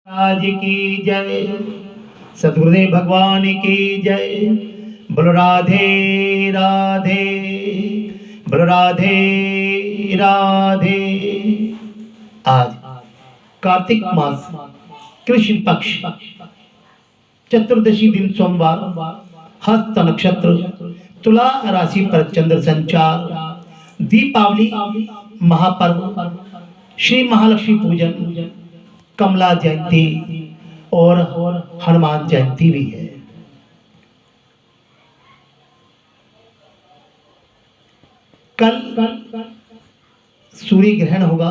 आज की जय, सतगुरुदेव भगवान की जय। बोलो राधे राधे, बोलो राधे राधे। आज कार्तिक मास कृष्ण पक्ष चतुर्दशी दिन सोमवार, हस्त नक्षत्र, तुला राशि पर चंद्र संचार, दीपावली महापर्व, श्री महालक्ष्मी पूजन, कमला जयंती और हनुमान जयंती भी है। कल सूर्य ग्रहण होगा,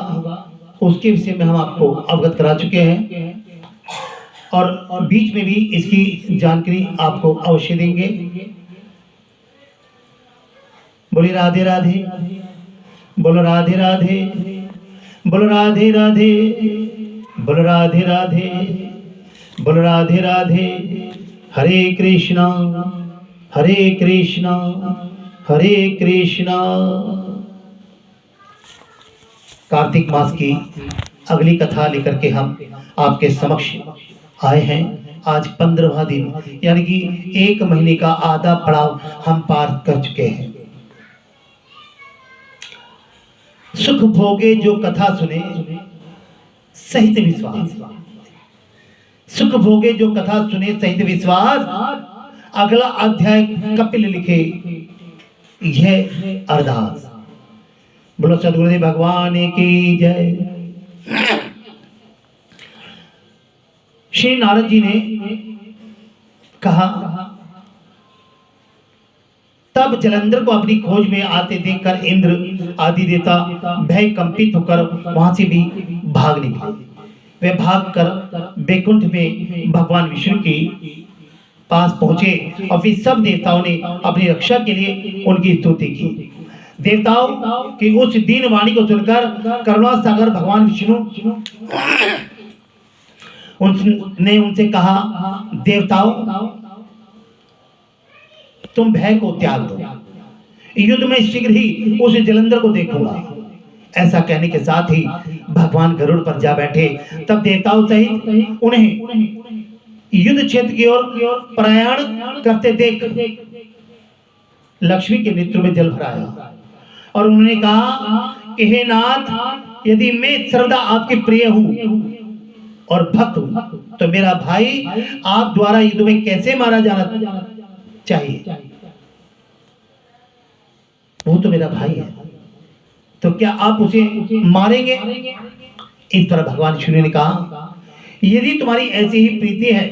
उसके विषय में हम आपको अवगत करा चुके हैं और बीच में भी इसकी जानकारी आपको अवश्य देंगे। बोलिए राधे राधे, बोलो राधे राधे, बोलो राधे राधे, बोलो राधे राधे, बोलो राधे राधे। हरे कृष्णा हरे कृष्णा हरे कृष्णा। कार्तिक मास की अगली कथा लेकर के हम आपके समक्ष आए हैं। आज 15वां दिन, यानी कि 1 महीने का आधा पड़ाव हम पार कर चुके हैं। सुख भोगे जो कथा सुने सहित विश्वास, सुख भोगे जो कथा सुने सहित विश्वास, अगला अध्याय कपिल लिखे यह अरदास। बोलो सतगुरुदेव भगवान की जय। श्री नारद जी ने कहा, तब जलंधर को अपनी खोज में आते देखकर इंद्र आदि देवता भय कंपित होकर वहां से भी भाग निकले। वे भागकर बैकुंठ में भगवान विष्णु के पास पहुंचे और फिर सब देवताओं ने अपनी रक्षा के लिए उनकी स्तुति की। देवताओं की उस दीन वाणी को सुनकर करुणा सागर भगवान विष्णु ने उनसे कहा, देवताओं तुम भय को त्याग दो, युद्ध में शीघ्र ही उस जलंधर को देखूंगा। ऐसा कहने के साथ ही भगवान गरुड़ पर जा बैठे। तब देवताओं सहित उन्हें युद्ध क्षेत्र की ओर प्रयाण करते देख लक्ष्मी के नेत्र में जल भराया और उन्होंने कहा, हे नाथ, यदि मैं सर्वदा आपके प्रिय हूं और भक्त हूं तो मेरा भाई आप द्वारा युद्ध में कैसे मारा जाना चाहिए? वो तो मेरा भाई है, तो क्या आप उसे मारेंगे? इस पर भगवान विष्णु ने कहा, यदि तुम्हारी ऐसी ही प्रीति है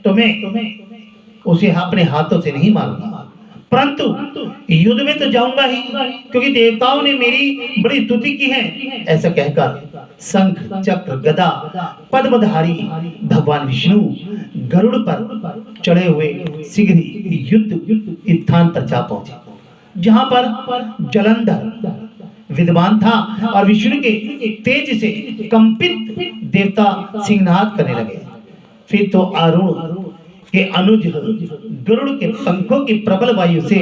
तो मैं उसे अपने हाथों से नहीं मारूंगा, परंतु युद्ध में तो जाऊंगा ही, क्योंकि देवताओं ने मेरी बड़ी स्तुति की है। ऐसा कहकर शंख चक्र गदा पद्मधारी भगवान विष्णु गरुड़ पर चढ़े हुए शीघ्र ही युद्ध स्थान पर जा पहुंचे, जहां पर जलंधर विद्वान था और विष्णु के तेज से कंपित देवता सिंहनाद करने लगे। फिर तो अरुण के अनुज गरुड़ के पंखों की प्रबल वायु से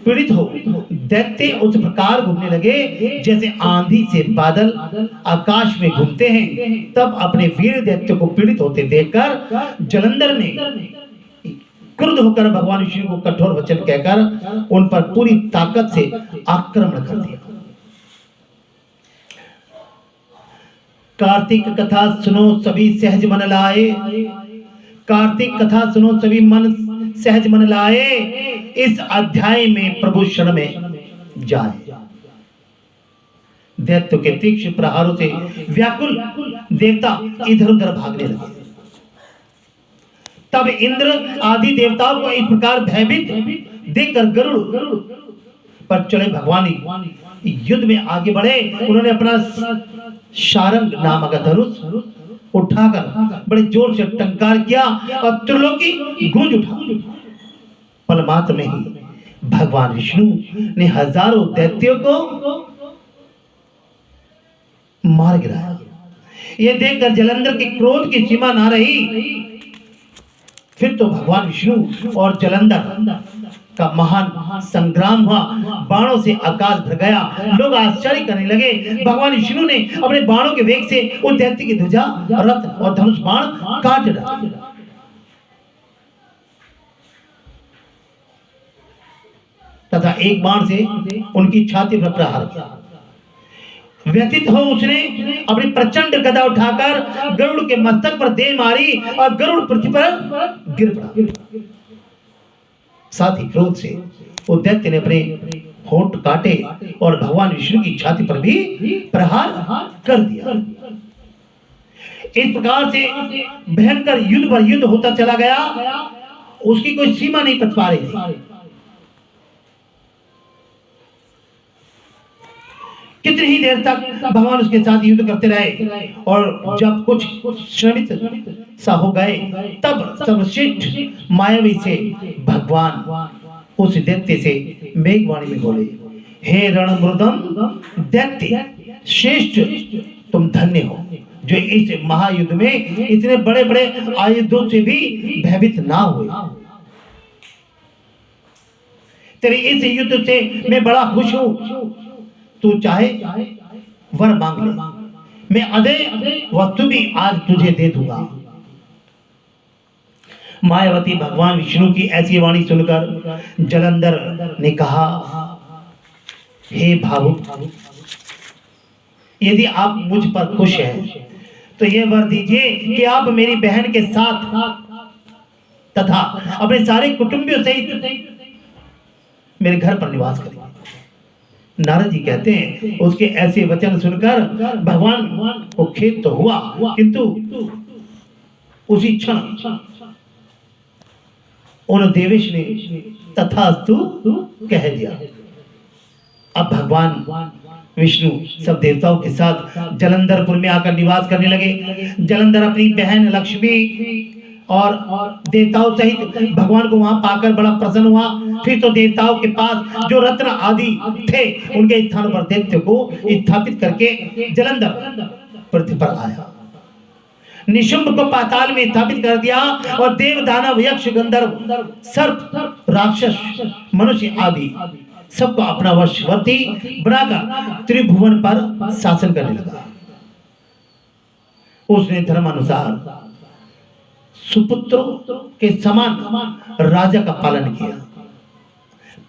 पीड़ित हो दैत्य उस प्रकार घूमने लगे जैसे आंधी से बादल आकाश में घूमते हैं। तब अपने वीर दैत्य को पीड़ित होते देखकर जलंधर ने क्रुद्ध होकर भगवान विष्णु को कठोर वचन कहकर उन पर पूरी ताकत से आक्रमण कर दिया। कार्तिक कथा सुनो सभी सहज मन लाए, कार्तिक कथा सुनो सभी मन सहज मन लाए, इस अध्याय में प्रभु शरण में जाए। दैत्य के तीक्ष्ण प्रहारों से व्याकुल देवता इधर उधर भागने लगे। तब इंद्र आदि देवताओं को इस प्रकार भयभीत देखकर गरुड़ पर चढ़े भगवान युद्ध में आगे बढ़े। उन्होंने अपना शारंग नामक धनुष उठाकर बड़े जोर से टंकार किया और त्रिलोकी गूंज उठा। पल मात्र में ही भगवान विष्णु ने हजारों दैत्यों को मार गिराया। यह देखकर जलंधर के क्रोध की सीमा ना रही। फिर तो भगवान विष्णु और जलंधर का महान संग्राम हुआ, बाणों से आकाश भर गया। लोग आश्चर्य करने लगे। भगवान विष्णु ने अपने बाणों के वेग से उस दैत्य की ध्वजा, रथ और धनुष बाण काट डाला। तथा एक बाण से उनकी छाती पर प्रहार किया। व्यथित हो उसने अपनी प्रचंड गदा उठाकर गरुड़ के मस्तक पर दे मारी और गरुड़ पृथ्वी पर गिर पड़ा। साथ ही क्रोध से वो दैत्य ने अपने होंठ काटे और भगवान विष्णु की छाती पर भी प्रहार कर दिया। इस प्रकार से भयंकर युद्ध पर युद्ध होता चला गया। उसकी कोई सीमा नहीं बच पा रही थी। कितनी ही देर तक भगवान उसके साथ युद्ध करते रहे और जब कुछ श्रमित सा हो गए तब सर्वश्रेष्ठ मायावी से भगवान उस दैत्य से मेघवाणी में बोले, हे रणमृदम दैत्य श्रेष्ठ, तुम धन्य हो जो इस महायुद्ध में इतने बड़े बड़े आयुधों से भी भयभीत ना हुए। तेरे इस युद्ध से मैं बड़ा खुश हूं। तू चाहे वर मांग ले, मैं अदय वस्तु भी आज तुझे दे दूंगा। मायावती भगवान विष्णु की ऐसी वाणी सुनकर जलंधर ने कहा, हे भावुक, यदि आप मुझ पर खुश हैं तो यह वर दीजिए कि आप मेरी बहन के साथ तथा अपने सारे कुटुंबियों सहित मेरे घर पर निवास करेंगे। नारद जी कहते हैं उसके ऐसे वचन सुनकर भगवान को खेद तो हुआ, किंतु उसी क्षण उन देवेश ने तथास्तु कह दिया। अब भगवान विष्णु सब देवताओं के साथ जलंधरपुर में आकर निवास करने लगे। जलंधर अपनी बहन लक्ष्मी और देवताओं सहित भगवान को वहां पाकर बड़ा प्रसन्न हुआ। फिर तो देवताओं के पास जो रत्न आदि थे उनके स्थान पर दैत्य को स्थापित करके जलंधर पृथ्वी पर आया। निशुंभ को पाताल में स्थापित कर दिया और देव दानव यक्ष गंधर्व सर्प राक्षस मनुष्य आदि सबको अपना वशवर्ती बनाकर त्रिभुवन पर शासन करने लगा। उसने धर्मानुसार सुपुत्रों के समान राजा का पालन किया,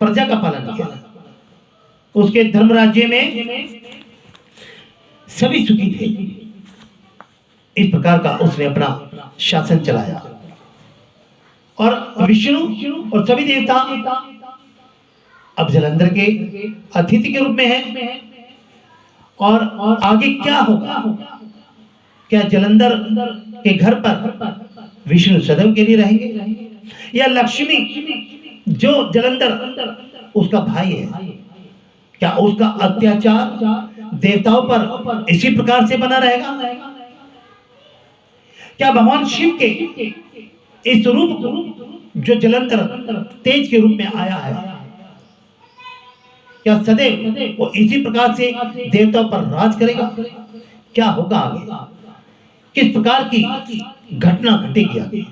प्रजा का पालन किया। उसके धर्म राज्य में सभी सुखी थे। इस प्रकार का उसने अपना शासन चलाया और विष्णु और सभी देवता अब जलंधर के अतिथि के रूप में है। और आगे क्या होगा? क्या जलंधर के घर पर विष्णु सदैव के लिए रहेंगे या लक्ष्मी जो जलंधर उसका भाई है, क्या उसका अत्याचार देवताओं पर इसी प्रकार से बना रहेगा? क्या भगवान शिव के इस रूप जो जलंधर तेज के रूप में आया है, क्या सदैव वो इसी प्रकार से देवताओं पर राज करेगा? क्या होगा आगे? किस प्रकार की घटना घटेगी आगे?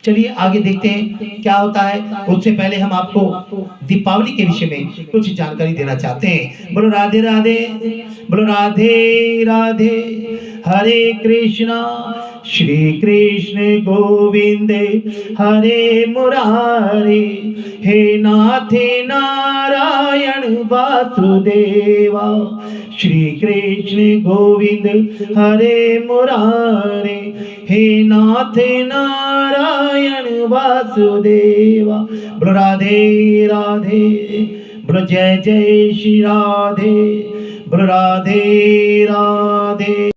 चलिए आगे देखते हैं क्या होता है। उससे पहले हम आपको दीपावली के विषय में कुछ जानकारी देना चाहते हैं। बोलो राधे राधे, बोलो राधे राधे। हरे कृष्णा श्री कृष्ण गोविंद हरे मुरारे, हे नाथ नारायण वासुदेवा। श्री कृष्ण गोविंद हरे मुरारे, हे नाथ नारायण वासुदेवा। बोलो राधे राधे, बोलो जय जय श्री राधे, बोलो राधे राधे।